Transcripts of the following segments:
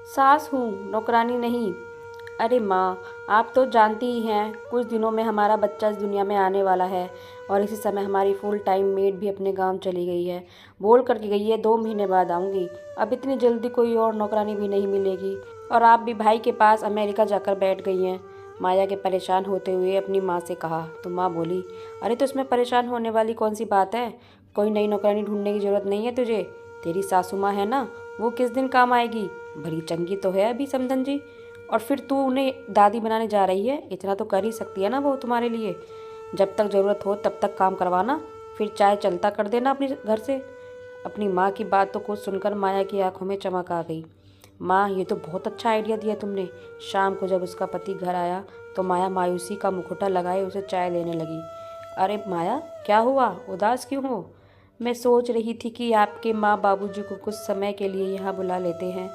सास हूँ, नौकरानी नहीं। अरे माँ, आप तो जानती ही हैं कुछ दिनों में हमारा बच्चा इस दुनिया में आने वाला है और इसी समय हमारी फुल टाइम मेड भी अपने गांव चली गई है। बोल करके गई है 2 महीने बाद आऊँगी। अब इतनी जल्दी कोई और नौकरानी भी नहीं मिलेगी और आप भी भाई के पास अमेरिका जाकर बैठ गई हैं। माया के परेशान होते हुए अपनी माँ से कहा तो माँ बोली, अरे तो इसमें परेशान होने वाली कौन सी बात है। कोई नई नौकरानी ढूंढने की ज़रूरत नहीं है तुझे। तेरी सासू माँ है ना, वो किस दिन काम आएगी। भली चंगी तो है अभी समधन जी। और फिर तू उन्हें दादी बनाने जा रही है, इतना तो कर ही सकती है ना वो तुम्हारे लिए। जब तक ज़रूरत हो तब तक काम करवाना, फिर चाय चलता कर देना अपने घर से। अपनी माँ की बातों को सुनकर माया की आंखों में चमक आ गई। माँ, ये तो बहुत अच्छा आइडिया दिया तुमने। शाम को जब उसका पति घर आया तो माया मायूसी का मुखौटा लगाए उसे चाय देने लगी। अरे माया, क्या हुआ, उदास क्यों हो। मैं सोच रही थी कि आपके माँ बाबूजी को कुछ समय के लिए यहाँ बुला लेते हैं,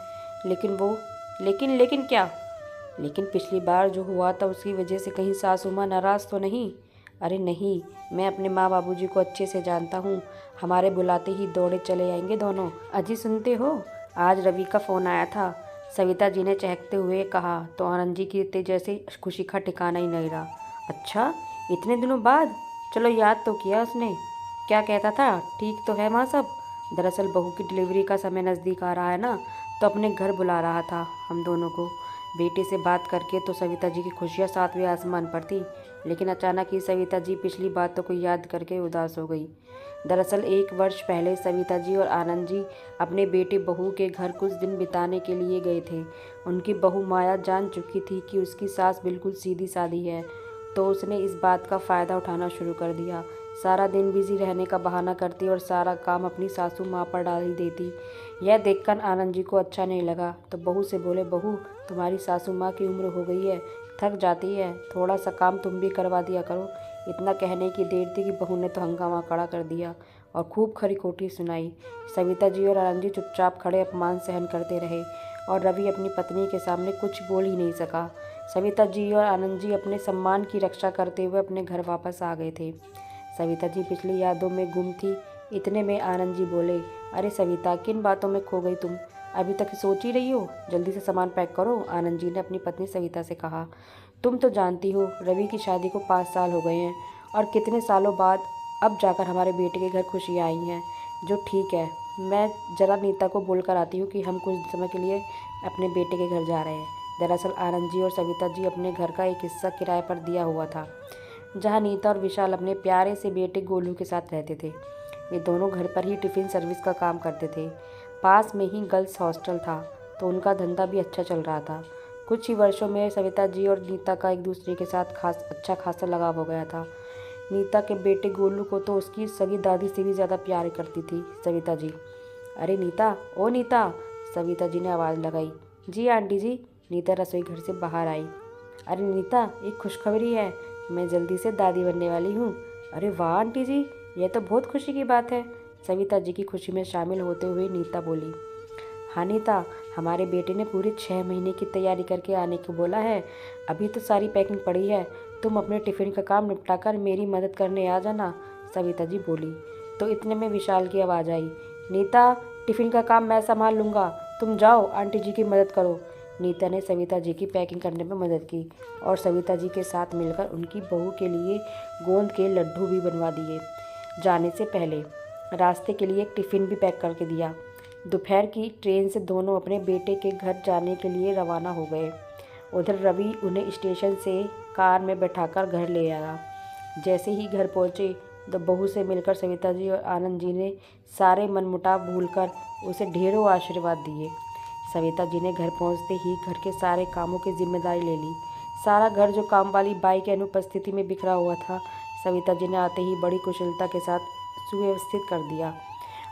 लेकिन वो लेकिन क्या। लेकिन पिछली बार जो हुआ था उसकी वजह से कहीं सासू माँ नाराज़ तो नहीं। अरे नहीं, मैं अपने माँ बाबूजी को अच्छे से जानता हूँ। हमारे बुलाते ही दौड़े चले आएंगे दोनों। अजी सुनते हो, आज रवि का फ़ोन आया था। सविता जी ने चहकते हुए कहा तो आनंद जी की जैसे खुशी का ठिकाना ही नहीं रहा। अच्छा, इतने दिनों बाद, चलो याद तो किया उसने। क्या कहता था, ठीक तो है माँ सब। दरअसल बहू की डिलीवरी का समय नज़दीक आ रहा है ना, तो अपने घर बुला रहा था हम दोनों को। बेटे से बात करके तो सविता जी की खुशियाँ सातवें आसमान पर थी, लेकिन अचानक ही सविता जी पिछली बातों को याद करके उदास हो गई। दरअसल 1 वर्ष पहले सविता जी और आनंद जी अपने बेटे बहू के घर कुछ दिन बिताने के लिए गए थे। उनकी बहू माया जान चुकी थी कि उसकी सास बिल्कुल सीधी सादी है, तो उसने इस बात का फ़ायदा उठाना शुरू कर दिया। सारा दिन बिजी रहने का बहाना करती और सारा काम अपनी सासू माँ पर डाल ही देती। यह देखकर आनंद जी को अच्छा नहीं लगा, तो बहू से बोले, बहू, तुम्हारी सासू माँ की उम्र हो गई है, थक जाती है, थोड़ा सा काम तुम भी करवा दिया करो। इतना कहने की देर थी कि बहू ने तो हंगामा खड़ा कर दिया और खूब खरी खोटी सुनाई। सविता जी और आनंद जी चुपचाप खड़े अपमान सहन करते रहे और रवि अपनी पत्नी के सामने कुछ बोल ही नहीं सका। सविता जी और आनंद जी अपने सम्मान की रक्षा करते हुए अपने घर वापस आ गए थे। सविता जी पिछली यादों में गुम थी। इतने में आनंद जी बोले, अरे सविता, किन बातों में खो गई तुम, अभी तक सोच ही रही हो। जल्दी से सामान पैक करो। आनंद जी ने अपनी पत्नी सविता से कहा, तुम तो जानती हो रवि की शादी को 5 साल हो गए हैं और कितने सालों बाद अब जाकर हमारे बेटे के घर खुशियाँ आई हैं। जो ठीक है, मैं जरा नीता को बोल कर आती हूँ कि हम कुछ समय के लिए अपने बेटे के घर जा रहे हैं। दरअसल आनंद जी और सविता जी अपने घर का एक हिस्सा किराए पर दिया हुआ था, जहाँ नीता और विशाल अपने प्यारे से बेटे गोलू के साथ रहते थे। वे दोनों घर पर ही टिफ़िन सर्विस का काम करते थे। पास में ही गर्ल्स हॉस्टल था, तो उनका धंधा भी अच्छा चल रहा था। कुछ ही वर्षों में सविता जी और नीता का एक दूसरे के साथ अच्छा खासा लगाव हो गया था। नीता के बेटे गोलू को तो उसकी सगी दादी से भी ज़्यादा प्यार करती थी सविता जी। अरे नीता, ओ नीता, सविता जी ने आवाज़ लगाई। जी आंटी जी। नीता रसोई घर से बाहर आई। अरे नीता, एक खुशखबरी है, मैं जल्दी से दादी बनने वाली हूँ। अरे वाह आंटी जी, यह तो बहुत खुशी की बात है। सविता जी की खुशी में शामिल होते हुए नीता बोली, हाँ नीता, हमारे बेटे ने पूरे 6 महीने की तैयारी करके आने को बोला है। अभी तो सारी पैकिंग पड़ी है, तुम अपने टिफ़िन का काम निपटाकर मेरी मदद करने आ जाना, सविता जी बोली। तो इतने में विशाल की आवाज़ आई, नीता, टिफ़िन का काम मैं संभाल लूँगा, तुम जाओ आंटी जी की मदद करो। नीता ने सविता जी की पैकिंग करने में मदद की और सविता जी के साथ मिलकर उनकी बहू के लिए गोंद के लड्डू भी बनवा दिए। जाने से पहले रास्ते के लिए एक टिफ़िन भी पैक करके दिया। दोपहर की ट्रेन से दोनों अपने बेटे के घर जाने के लिए रवाना हो गए। उधर रवि उन्हें स्टेशन से कार में बैठाकर घर ले आया। जैसे ही घर पहुंचे तो बहू से मिलकर सविता जी और आनंद जी ने सारे मनमुटाव भूलकर उसे ढेरों आशीर्वाद दिए। सविता जी ने घर पहुंचते ही घर के सारे कामों की जिम्मेदारी ले ली। सारा घर जो काम वाली बाई की अनुपस्थिति में बिखरा हुआ था, सविता जी ने आते ही बड़ी कुशलता के साथ सुव्यवस्थित कर दिया।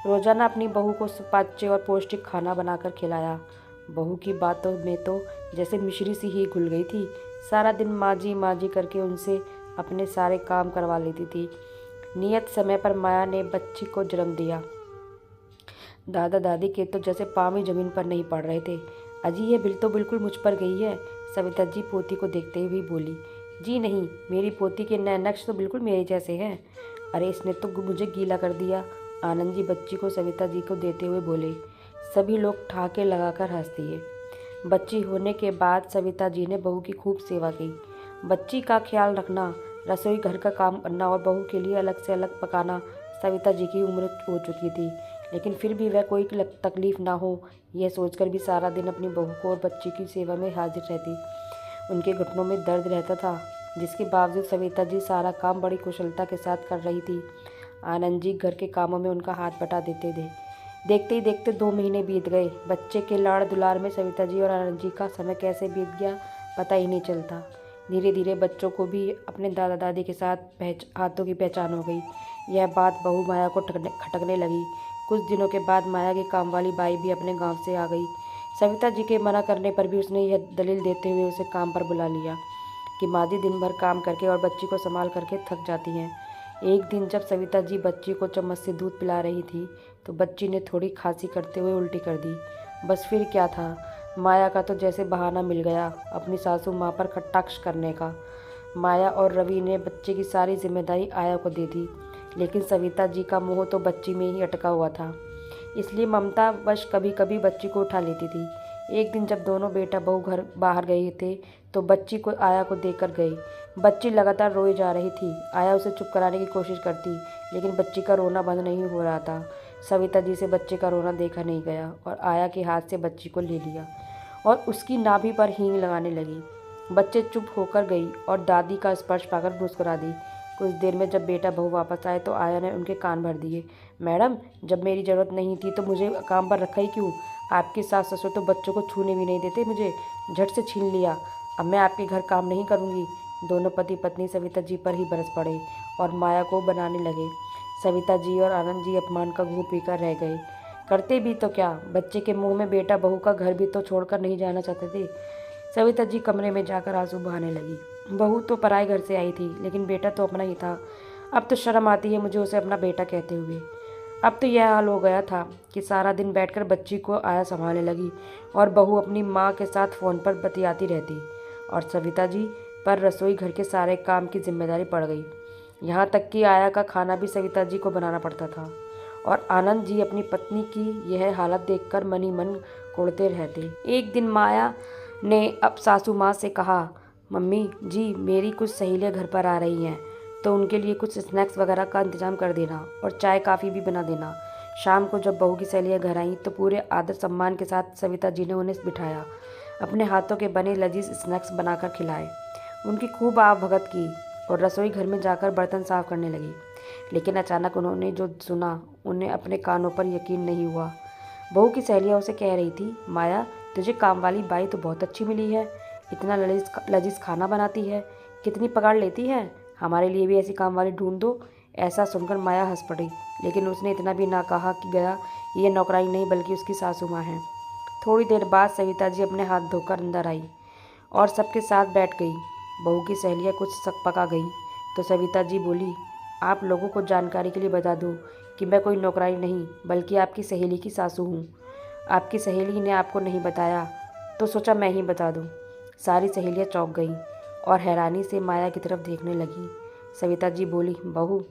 रोजाना अपनी बहू को सुपाच्य और पौष्टिक खाना बनाकर खिलाया। बहू की बातों में तो जैसे मिश्री सी ही घुल गई थी। सारा दिन माजी माजी करके उनसे अपने सारे काम करवा लेती थी। नियत समय पर माया ने बच्ची को जन्म दिया। दादा दादी के तो जैसे पाँव ही जमीन पर नहीं पड़ रहे थे। अजी, ये बिल तो बिल्कुल मुझ पर गई है, सविता जी पोती को देखते हुए बोली। जी नहीं, मेरी पोती के नैनक्श तो बिल्कुल मेरे जैसे हैं। अरे इसने तो मुझे गीला कर दिया, आनंद जी बच्ची को सविता जी को देते हुए बोले। सभी लोग ठहाके लगाकर हंस दिए। बच्ची होने के बाद सविता जी ने बहू की खूब सेवा की। बच्ची का ख्याल रखना, रसोई घर का काम करना और बहू के लिए अलग से अलग पकाना सविता जी की उम्र हो चुकी थी, लेकिन फिर भी वह कोई तकलीफ ना हो यह सोचकर भी सारा दिन अपनी बहू को और बच्ची की सेवा में हाजिर रहती। उनके घुटनों में दर्द रहता था, जिसके बावजूद सविता जी सारा काम बड़ी कुशलता के साथ कर रही थी। आनंद जी घर के कामों में उनका हाथ बटा देते थे। देखते ही देखते 2 महीने बीत गए। बच्चे के लाड़ दुलार में सविता जी और आनंद जी का समय कैसे बीत गया पता ही नहीं चलता। धीरे धीरे बच्चों को भी अपने दादा दादी के साथ हाथों की पहचान हो गई। यह बात बहू माया को खटकने लगी। कुछ दिनों के बाद माया की काम वाली बाई भी अपने गांव से आ गई। सविता जी के मना करने पर भी उसने यह दलील देते हुए उसे काम पर बुला लिया कि माँ जी दिन भर काम करके और बच्ची को संभाल करके थक जाती हैं। एक दिन जब सविता जी बच्ची को चम्मच से दूध पिला रही थी तो बच्ची ने थोड़ी खांसी करते हुए उल्टी कर दी। बस फिर क्या था, माया का तो जैसे बहाना मिल गया अपनी सासू माँ पर कटाक्ष करने का। माया और रवि ने बच्चे की सारी जिम्मेदारी आया को दे दी, लेकिन सविता जी का मोह तो बच्ची में ही अटका हुआ था, इसलिए ममता वश कभी कभी बच्ची को उठा लेती थी। एक दिन जब दोनों बेटा बहू घर बाहर गए थे तो बच्ची को आया को देकर गई। बच्ची लगातार रोए जा रही थी। आया उसे चुप कराने की कोशिश करती, लेकिन बच्ची का रोना बंद नहीं हो रहा था। सविता जी से बच्चे का रोना देखा नहीं गया और आया के हाथ से बच्ची को ले लिया और उसकी नाभि पर हींग लगाने लगी। बच्चे चुप होकर गई और दादी का स्पर्श पाकर मुस्कुरा दी। कुछ देर में जब बेटा बहू वापस आए तो आया ने उनके कान भर दिए। मैडम, जब मेरी ज़रूरत नहीं थी तो मुझे काम पर रखा ही क्यों? आपकी सास ससुर तो बच्चों को छूने भी नहीं देते, मुझे झट से छीन लिया। अब मैं आपके घर काम नहीं करूँगी। दोनों पति पत्नी सविता जी पर ही बरस पड़े और माया को बनाने लगे। सविता जी और आनंद जी अपमान का घूं पीकर रह गए। करते भी तो क्या, बच्चे के मुंह में बेटा बहू का घर भी तो छोड़कर नहीं जाना चाहते थे। सविता जी कमरे में जाकर आंसू बहाने लगी। बहू तो पराए घर से आई थी, लेकिन बेटा तो अपना ही था। अब तो शर्म आती है मुझे उसे अपना बेटा कहते हुए। अब तो यह हाल हो गया था कि सारा दिन बैठकर बच्ची को आया संभालने लगी और बहू अपनी माँ के साथ फ़ोन पर बतियाती रहती और सविता जी पर रसोई घर के सारे काम की जिम्मेदारी पड़ गई। यहाँ तक कि आया का खाना भी सविता जी को बनाना पड़ता था और आनंद जी अपनी पत्नी की यह हालत देखकर मन ही मन कुढ़ते रहते। एक दिन माया ने अब सासू माँ से कहा, मम्मी जी मेरी कुछ सहेलियाँ घर पर आ रही हैं तो उनके लिए कुछ स्नैक्स वगैरह का इंतजाम कर देना और चाय काफ़ी भी बना देना। शाम को जब बहू की सहेलियाँ घर आईं तो पूरे आदर सम्मान के साथ सविता जी ने उन्हें बिठाया, अपने हाथों के बने लजीज स्नैक्स बनाकर खिलाए। उनकी खूब आवभगत की और रसोई घर में जाकर बर्तन साफ करने लगी। लेकिन अचानक उन्होंने जो सुना उन्हें अपने कानों पर यकीन नहीं हुआ। बहू की सहेलियाँ उसे कह रही थी, माया तुझे काम वाली बाई तो बहुत अच्छी मिली है, इतना लजीज खाना बनाती है, कितनी पगार लेती है, हमारे लिए भी ऐसी काम वाली ढूंढ दो। ऐसा सुनकर माया हंस पड़ी, लेकिन उसने इतना भी ना कहा कि गया ये नौकरानी नहीं बल्कि उसकी सासू माँ है। थोड़ी देर बाद सविता जी अपने हाथ धोकर अंदर आई और सबके साथ बैठ गई। बहू की सहेलियाँ कुछ सकपका गई तो सविता जी बोली, आप लोगों को जानकारी के लिए बता दूं कि मैं कोई नौकरानी नहीं बल्कि आपकी सहेली की सासू हूँ। आपकी सहेली ने आपको नहीं बताया तो सोचा मैं ही बता दूं। सारी सहेलियाँ चौंक गईं और हैरानी से माया की तरफ देखने लगी। सविता जी बोली, बहू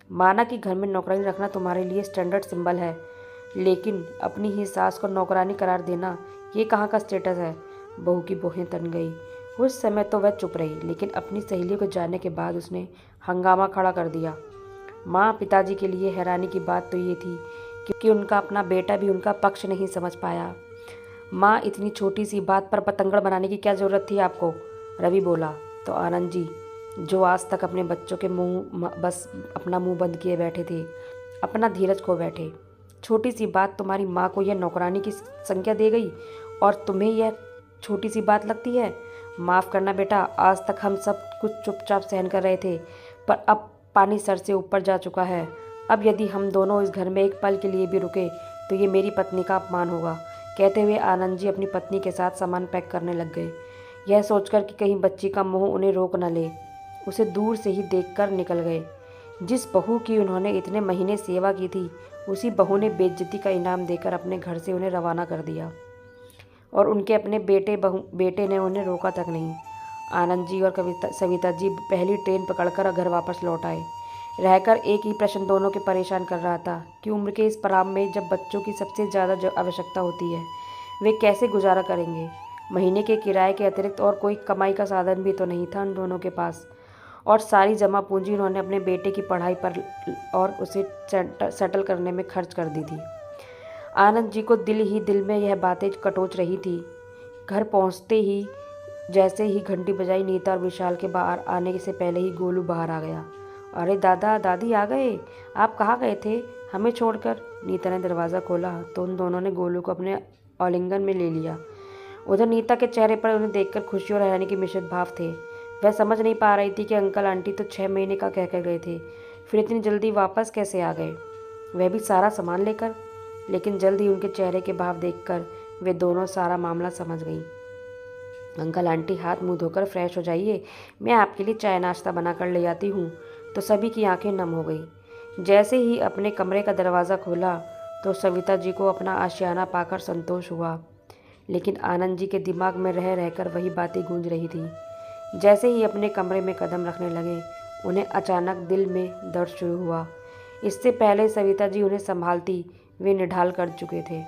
माना कि घर में नौकरानी रखना तुम्हारे लिए स्टैंडर्ड सिंबल है, लेकिन अपनी ही सास को नौकरानी करार देना ये कहाँ का स्टेटस है? बहू की भौहें तन गई। उस समय तो वह चुप रही, लेकिन अपनी सहेलियों को जानने के बाद उसने हंगामा खड़ा कर दिया। माँ पिताजी के लिए हैरानी की बात तो ये थी कि उनका अपना बेटा भी उनका पक्ष नहीं समझ पाया। माँ इतनी छोटी सी बात पर पतंगड़ बनाने की क्या ज़रूरत थी आपको? रवि बोला तो आनंद जी, जो आज तक अपने बच्चों के बस अपना मुंह बंद किए बैठे थे, अपना धीरज खो बैठे। छोटी सी बात तुम्हारी माँ को यह नौकरानी की संख्या दे गई और तुम्हें यह छोटी सी बात लगती है? माफ़ करना बेटा, आज तक हम सब कुछ चुपचाप सहन कर रहे थे, पर अब पानी सर से ऊपर जा चुका है। अब यदि हम दोनों इस घर में एक पल के लिए भी रुके तो ये मेरी पत्नी का अपमान होगा। कहते हुए आनंद जी अपनी पत्नी के साथ सामान पैक करने लग गए, यह सोचकर कि कहीं बच्ची का मोह उन्हें रोक न ले। उसे दूर से ही देखकर निकल गए। जिस बहू की उन्होंने इतने महीने सेवा की थी, उसी बहू ने बेइज्जती का इनाम देकर अपने घर से उन्हें रवाना कर दिया और उनके अपने बेटे ने उन्हें रोका तक नहीं। आनंद जी और सविता जी पहली ट्रेन पकड़कर घर वापस लौट आए। रहकर एक ही प्रश्न दोनों के परेशान कर रहा था कि उम्र के इस पड़ाव में जब बच्चों की सबसे ज़्यादा आवश्यकता होती है, वे कैसे गुजारा करेंगे। महीने के किराए के अतिरिक्त और कोई कमाई का साधन भी तो नहीं था उन दोनों के पास, और सारी जमा पूंजी उन्होंने अपने बेटे की पढ़ाई पर और उसे सेटल करने में खर्च कर दी थी। आनंद जी को दिल ही दिल में यह बातें कटोच रही थी। घर पहुंचते ही जैसे ही घंटी बजाई, नीता और विशाल के बाहर आने से पहले ही गोलू बाहर आ गया। अरे दादा दादी आ गए, आप कहाँ गए थे हमें छोड़कर? नीता ने दरवाज़ा खोला तो उन दोनों ने गोलू को अपने आलिंगन में ले लिया। उधर नीता के चेहरे पर उन्हें देखकर खुशी और हैरानी के मिश्रित भाव थे। वह समझ नहीं पा रही थी कि अंकल आंटी तो 6 महीने का कह कर गए थे, फिर इतनी जल्दी वापस कैसे आ गए, वह भी सारा सामान लेकर। लेकिन जल्द ही उनके चेहरे के भाव देखकर वे दोनों सारा मामला समझ गईं। अंकल आंटी हाथ मुंह धोकर फ्रेश हो जाइए, मैं आपके लिए चाय नाश्ता बनाकर ले आती हूँ। तो सभी की आंखें नम हो गई। जैसे ही अपने कमरे का दरवाज़ा खोला तो सविता जी को अपना आशियाना पाकर संतोष हुआ, लेकिन आनंद जी के दिमाग में रह रहकर वही बातें गूंज रही थी। जैसे ही अपने कमरे में कदम रखने लगे, उन्हें अचानक दिल में दर्द शुरू हुआ। इससे पहले सविता जी उन्हें संभालती वे निढाल कर चुके थे।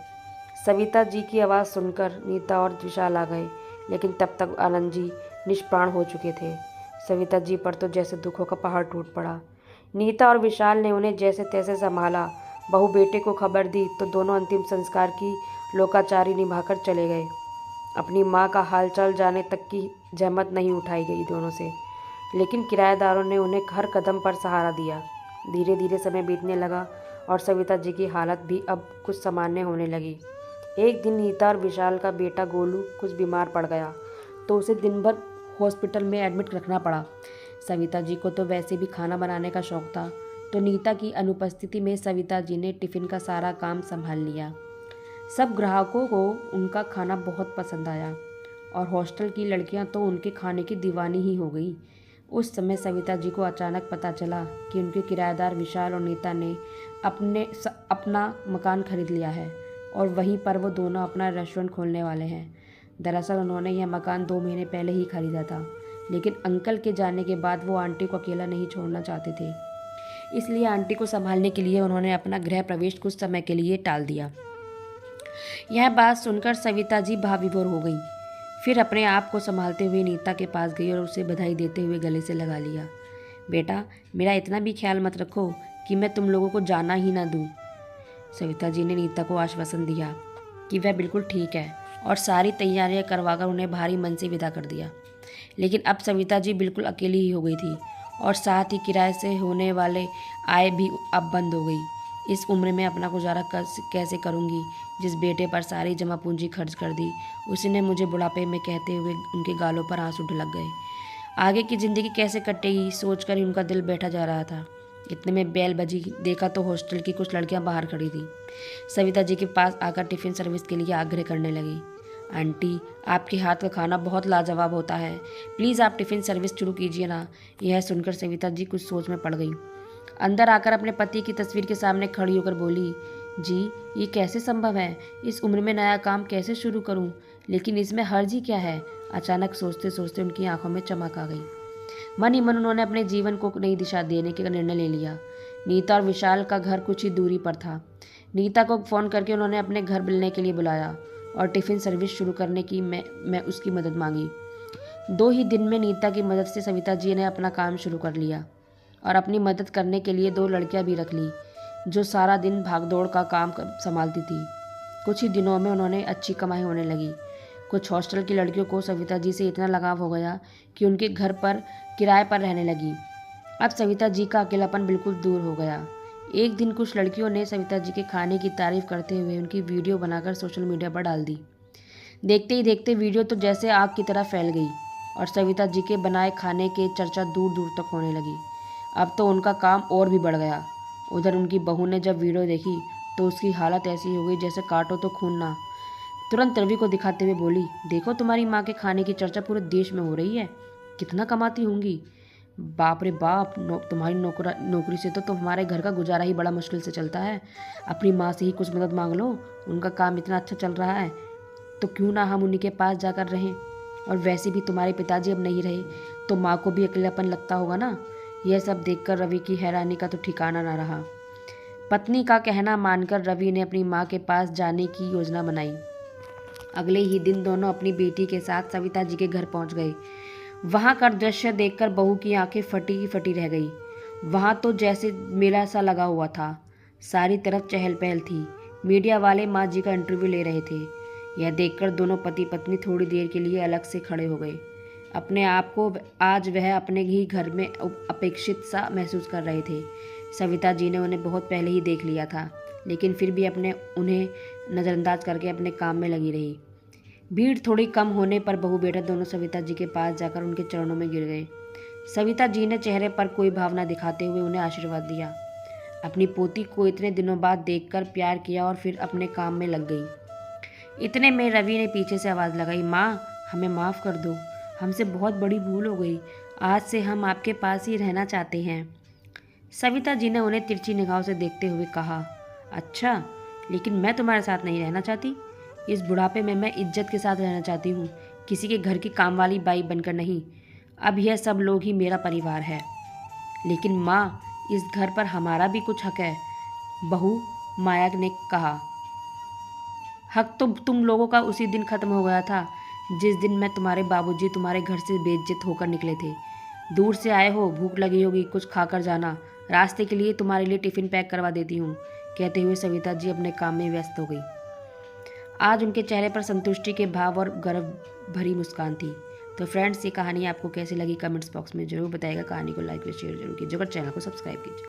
सविता जी की आवाज़ सुनकर नीता और विशाल आ गए, लेकिन तब तक आनंद जी निष्प्राण हो चुके थे। सविता जी पर तो जैसे दुखों का पहाड़ टूट पड़ा। नीता और विशाल ने उन्हें जैसे तैसे संभाला। बहू बेटे को खबर दी तो दोनों अंतिम संस्कार की लोकाचारी निभाकर चले गए। अपनी माँ का हालचाल जाने तक की जहमत नहीं उठाई गई दोनों से, लेकिन किराएदारों ने उन्हें हर कदम पर सहारा दिया। धीरे धीरे समय बीतने लगा और सविता जी की हालत भी अब कुछ सामान्य होने लगी। एक दिन नीता और विशाल का बेटा गोलू कुछ बीमार पड़ गया तो उसे दिन भर हॉस्पिटल में एडमिट रखना पड़ा। सविता जी को तो वैसे भी खाना बनाने का शौक था, तो नीता की अनुपस्थिति में सविता जी ने टिफ़िन का सारा काम संभाल लिया। सब ग्राहकों को उनका खाना बहुत पसंद आया और हॉस्टल की लड़कियां तो उनके खाने की दीवानी ही हो गई। उस समय सविता जी को अचानक पता चला कि उनके किराएदार विशाल और नीता ने अपना मकान खरीद लिया है और वहीं पर वो दोनों अपना रेस्टोरेंट खोलने वाले हैं। दरअसल उन्होंने यह मकान 2 महीने पहले ही खरीदा था, लेकिन अंकल के जाने के बाद वो आंटी को अकेला नहीं छोड़ना चाहते थे, इसलिए आंटी को संभालने के लिए उन्होंने अपना गृह प्रवेश कुछ समय के लिए टाल दिया। यह बात सुनकर सविता जी भाव-विभोर हो गई। फिर अपने आप को संभालते हुए नीता के पास गई और उसे बधाई देते हुए गले से लगा लिया। बेटा, मेरा इतना भी ख्याल मत रखो कि मैं तुम लोगों को जाना ही ना दूँ। सविता जी ने नीता को आश्वासन दिया कि वह बिल्कुल ठीक है और सारी तैयारियां करवाकर उन्हें भारी मन से विदा कर दिया। लेकिन अब सविता जी बिल्कुल अकेली ही हो गई थी और साथ ही किराए से होने वाले आय भी अब बंद हो गई। इस उम्र में अपना गुजारा कैसे करूंगी? जिस बेटे पर सारी जमा पूंजी खर्च कर दी, उसी ने मुझे बुढ़ापे में कहते हुए उनके गालों पर आंसू ढलक गए। आगे की ज़िंदगी कैसे कटेगी सोचकर ही उनका दिल बैठा जा रहा था। इतने में बेल बजी। देखा तो हॉस्टल की कुछ लड़कियां बाहर खड़ी थी। सविता जी के पास आकर टिफ़िन सर्विस के लिए आग्रह करने लगी। आंटी, आपके हाथ का खाना बहुत लाजवाब होता है, प्लीज़ आप टिफ़िन सर्विस शुरू कीजिए ना। यह सुनकर सविता जी कुछ सोच में पड़ गई। अंदर आकर अपने पति की तस्वीर के सामने खड़ी होकर बोली, जी ये कैसे संभव है? इस उम्र में नया काम कैसे शुरू करूं? लेकिन इसमें हर्ज ही क्या है? अचानक सोचते सोचते उनकी आंखों में चमक आ गई। मन ही मन उन्होंने अपने जीवन को नई दिशा देने का निर्णय ले लिया। नीता और विशाल का घर कुछ ही दूरी पर था। नीता को फ़ोन करके उन्होंने अपने घर मिलने के लिए बुलाया और टिफ़िन सर्विस शुरू करने की मैं उसकी मदद मांगी। 2 ही दिन में नीता की मदद से सविता जी ने अपना काम शुरू कर लिया और अपनी मदद करने के लिए 2 लड़कियां भी रख ली, जो सारा दिन भागदौड़ का काम संभालती थी। कुछ ही दिनों में उन्होंने अच्छी कमाई होने लगी। कुछ हॉस्टल की लड़कियों को सविता जी से इतना लगाव हो गया कि उनके घर पर किराए पर रहने लगी। अब सविता जी का अकेलापन बिल्कुल दूर हो गया। एक दिन कुछ लड़कियों ने सविता जी के खाने की तारीफ करते हुए उनकी वीडियो बनाकर सोशल मीडिया पर डाल दी। देखते ही देखते वीडियो तो जैसे आग की तरह फैल गई और सविता जी के बनाए खाने के चर्चा दूर दूर तक होने लगी। अब तो उनका काम और भी बढ़ गया। उधर उनकी बहू ने जब वीडियो देखी तो उसकी हालत ऐसी हो गई जैसे काटो तो खून ना। तुरंत रवि को दिखाते हुए बोली, देखो तुम्हारी माँ के खाने की चर्चा पूरे देश में हो रही है, कितना कमाती होंगी। बाप रे बाप, तुम्हारी नौकरी से तो हमारे घर का गुजारा ही बड़ा मुश्किल से चलता है। अपनी माँ से ही कुछ मदद मांग लो, उनका काम इतना अच्छा चल रहा है तो क्यों ना हम उन्हीं के पास जाकर रहें। और वैसे भी तुम्हारे पिताजी अब नहीं रहे तो माँ को भी अकेलापन लगता होगा ना। यह सब देखकर रवि की हैरानी का तो ठिकाना ना रहा। पत्नी का कहना मानकर रवि ने अपनी माँ के पास जाने की योजना बनाई। अगले ही दिन दोनों अपनी बेटी के साथ सविता जी के घर पहुंच गए। वहां का दृश्य देखकर बहू की आंखें फटी की फटी रह गई। वहां तो जैसे मेला सा लगा हुआ था। सारी तरफ चहल पहल थी। मीडिया वाले माँ जी का इंटरव्यू ले रहे थे। यह देखकर दोनों पति पत्नी थोड़ी देर के लिए अलग से खड़े हो गए। अपने आप को आज वह अपने ही घर में अपेक्षित सा महसूस कर रहे थे। सविता जी ने उन्हें बहुत पहले ही देख लिया था, लेकिन फिर भी उन्हें नज़रअंदाज करके अपने काम में लगी रही। भीड़ थोड़ी कम होने पर बहू बेटा दोनों सविता जी के पास जाकर उनके चरणों में गिर गए। सविता जी ने चेहरे पर कोई भावना दिखाते हुए उन्हें आशीर्वाद दिया। अपनी पोती को इतने दिनों बाद देखकर प्यार किया और फिर अपने काम में लग गई। इतने में रवि ने पीछे से आवाज़ लगाई, माँ हमें माफ़ कर दो, हमसे बहुत बड़ी भूल हो गई। आज से हम आपके पास ही रहना चाहते हैं। सविता जी ने उन्हें तिरछी निगाहों से देखते हुए कहा, अच्छा, लेकिन मैं तुम्हारे साथ नहीं रहना चाहती। इस बुढ़ापे में मैं इज्जत के साथ रहना चाहती हूँ, किसी के घर की काम वाली बाई बनकर नहीं। अब यह सब लोग ही मेरा परिवार है। लेकिन माँ, इस घर पर हमारा भी कुछ हक है, बहू माया ने कहा। हक तो तुम लोगों का उसी दिन खत्म हो गया था जिस दिन मैं तुम्हारे बाबूजी तुम्हारे घर से बेइज्जत होकर निकले थे। दूर से आए हो, भूख लगी होगी, कुछ खाकर जाना, रास्ते के लिए तुम्हारे लिए टिफ़िन पैक करवा देती हूँ। कहते हुए सविता जी अपने काम में व्यस्त हो गई। आज उनके चेहरे पर संतुष्टि के भाव और गर्व भरी मुस्कान थी। तो फ्रेंड्स, ये कहानी आपको कैसी लगी कमेंट्स बॉक्स में जरूर बताइएगा। कहानी को लाइक और शेयर जरूर कीजिए और चैनल को सब्सक्राइब कीजिए।